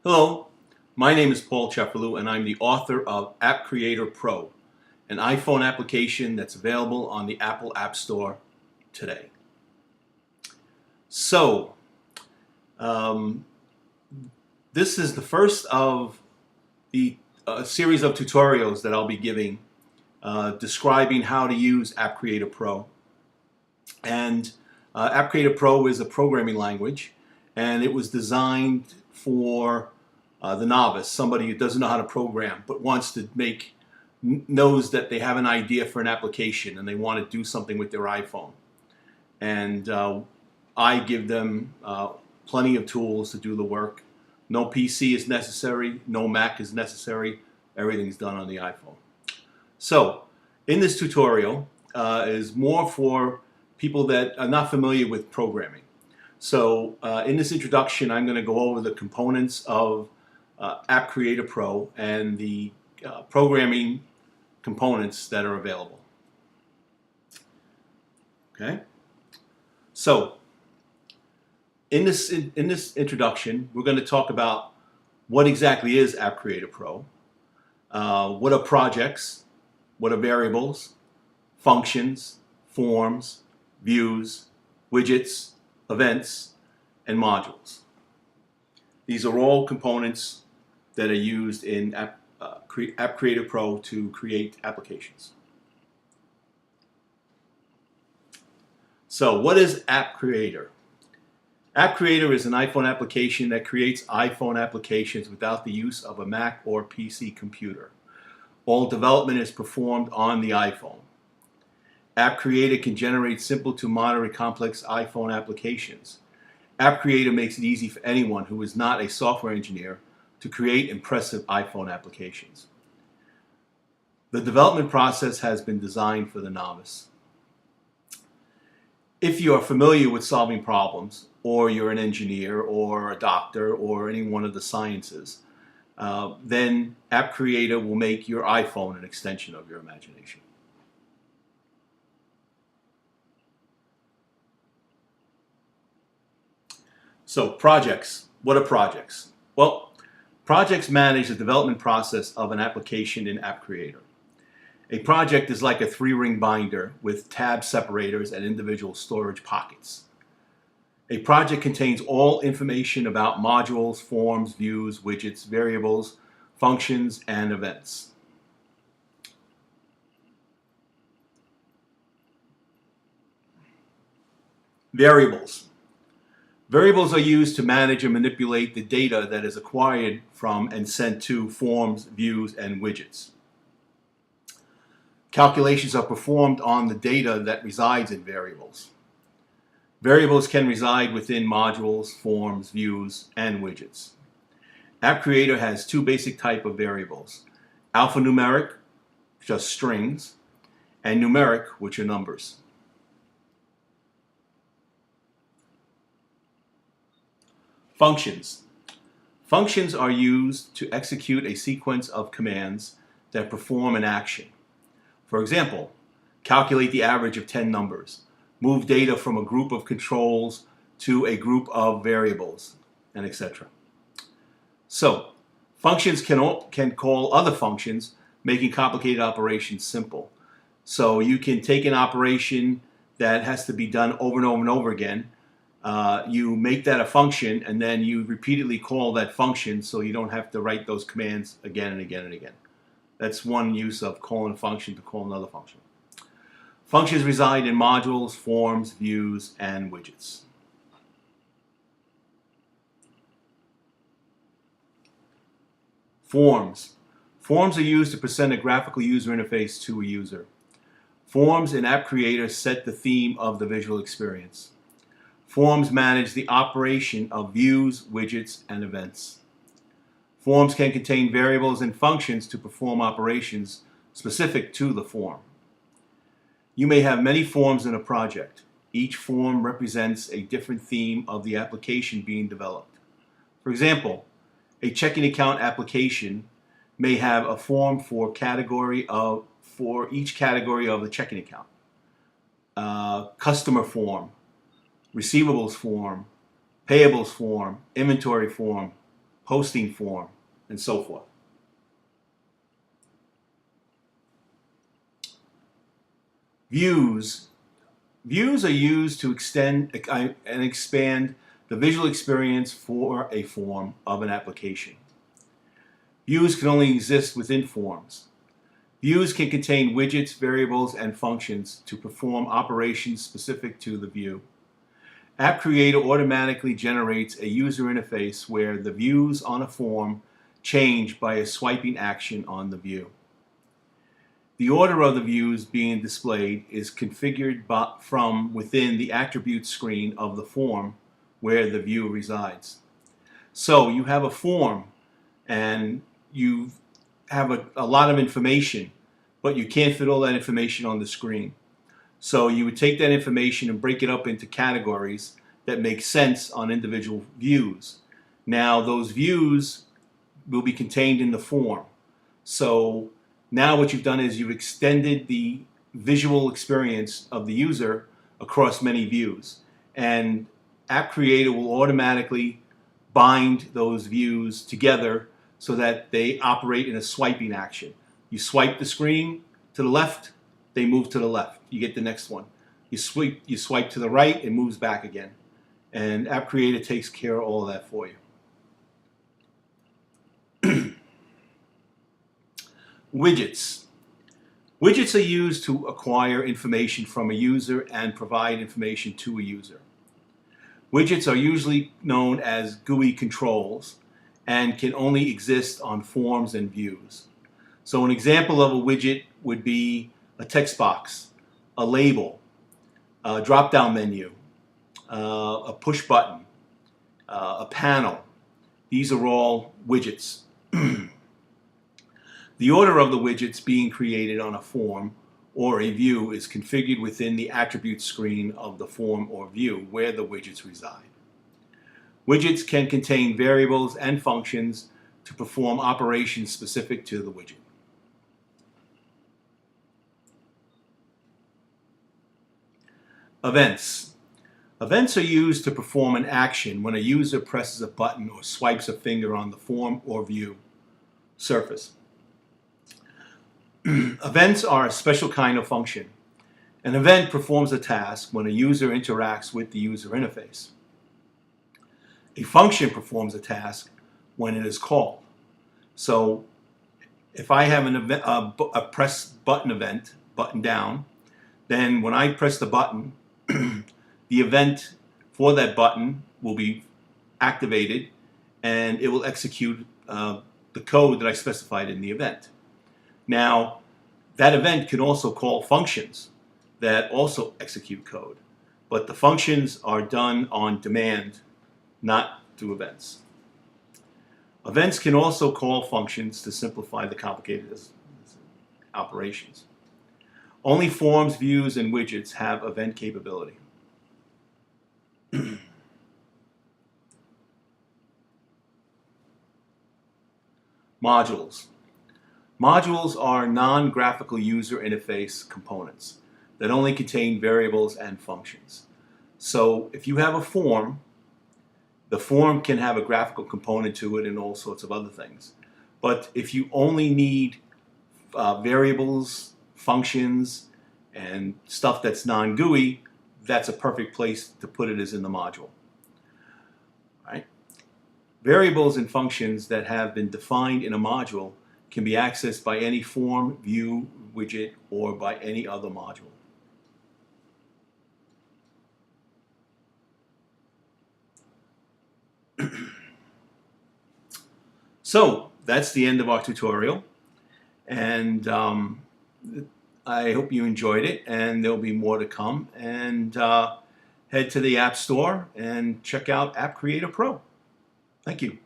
Hello, my name is Paul Chefalou and I'm the author of AppCreator Pro, an iPhone application that's available on the Apple App Store today. So, um, this is the first of the series of tutorials that I'll be giving describing how to use AppCreator Pro. And AppCreator Pro is a programming language, and it was designed for the novice, somebody who doesn't know how to program but wants to knows that they have an idea for an application and they want to do something with their iPhone. And I give them plenty of tools to do the work. No PC is necessary, no Mac is necessary, everything's done on the iPhone. So, in this tutorial is more for people that are not familiar with programming. So in this introduction, I'm going to go over the components of AppCreator Pro and the programming components that are available. Okay. So in this introduction, we're going to talk about what exactly is AppCreator Pro, what are projects, what are variables, functions, forms, views, widgets, events, and modules. These are all components that are used in AppCreator Pro to create applications. So what is AppCreator? AppCreator is an iPhone application that creates iPhone applications without the use of a Mac or PC computer. All development is performed on the iPhone. AppCreator can generate simple to moderate complex iPhone applications. AppCreator makes it easy for anyone who is not a software engineer to create impressive iPhone applications. The development process has been designed for the novice. If you are familiar with solving problems, or you're an engineer or a doctor or any one of the sciences, then AppCreator will make your iPhone an extension of your imagination. So projects. What are projects? Well, projects manage the development process of an application in AppCreator. A project is like a 3-ring binder with tab separators and individual storage pockets. A project contains all information about modules, forms, views, widgets, variables, functions, and events. Variables. Variables are used to manage and manipulate the data that is acquired from and sent to forms, views, and widgets. Calculations are performed on the data that resides in variables. Variables can reside within modules, forms, views, and widgets. AppCreator has 2 basic types of variables: alphanumeric, just strings, and numeric, which are numbers. Functions. Functions are used to execute a sequence of commands that perform an action. For example, calculate the average of 10 numbers, move data from a group of controls to a group of variables, and etc. So, functions can call other functions, making complicated operations simple. So you can take an operation that has to be done over and over and over again. You make that a function, and then you repeatedly call that function so you don't have to write those commands again and again and again. That's one use of calling a function to call another function. Functions reside in modules, forms, views, and widgets. Forms. Forms are used to present a graphical user interface to a user. Forms in AppCreator set the theme of the visual experience. Forms manage the operation of views, widgets, and events. Forms can contain variables and functions to perform operations specific to the form. You may have many forms in a project. Each form represents a different theme of the application being developed. For example, a checking account application may have a form for each category of the checking account. Customer form, receivables form, payables form, inventory form, posting form, and so forth. Views. Views are used to extend and expand the visual experience for a form of an application. Views can only exist within forms. Views can contain widgets, variables, and functions to perform operations specific to the view. AppCreator automatically generates a user interface where the views on a form change by a swiping action on the view. The order of the views being displayed is configured from within the attribute screen of the form where the view resides. So you have a form and you have a lot of information, but you can't fit all that information on the screen. So you would take that information and break it up into categories that make sense on individual views. Now those views will be contained in the form. So now what you've done is you've extended the visual experience of the user across many views. And AppCreator will automatically bind those views together so that they operate in a swiping action. You swipe the screen to the left, they move to the left. You get the next one. You swipe to the right, it moves back again. And AppCreator takes care of all of that for you. Widgets. Widgets are used to acquire information from a user and provide information to a user. Widgets are usually known as GUI controls and can only exist on forms and views. So an example of a widget would be a text box, a label, a drop-down menu, a push button, a panel. These are all widgets. The order of the widgets being created on a form or a view is configured within the attribute screen of the form or view where the widgets reside. Widgets can contain variables and functions to perform operations specific to the widget. Events. Events are used to perform an action when a user presses a button or swipes a finger on the form or view surface. Events are a special kind of function. An event performs a task when a user interacts with the user interface. A function performs a task when it is called. So if I have a press button event, button down, then when I press the button, the event for that button will be activated and it will execute the code that I specified in the event. Now, that event can also call functions that also execute code, but the functions are done on demand, not through events. Events can also call functions to simplify the complicated operations. Only forms, views, and widgets have event capability. Modules. Modules are non-graphical user interface components that only contain variables and functions. So if you have a form, the form can have a graphical component to it and all sorts of other things. But if you only need variables, functions, and stuff that's non-GUI, that's a perfect place to put it as in the module. Right? Variables and functions that have been defined in a module can be accessed by any form, view, widget, or by any other module. So that's the end of our tutorial, and I hope you enjoyed it, and there'll be more to come. And head to the App Store and check out AppCreator Pro. Thank you.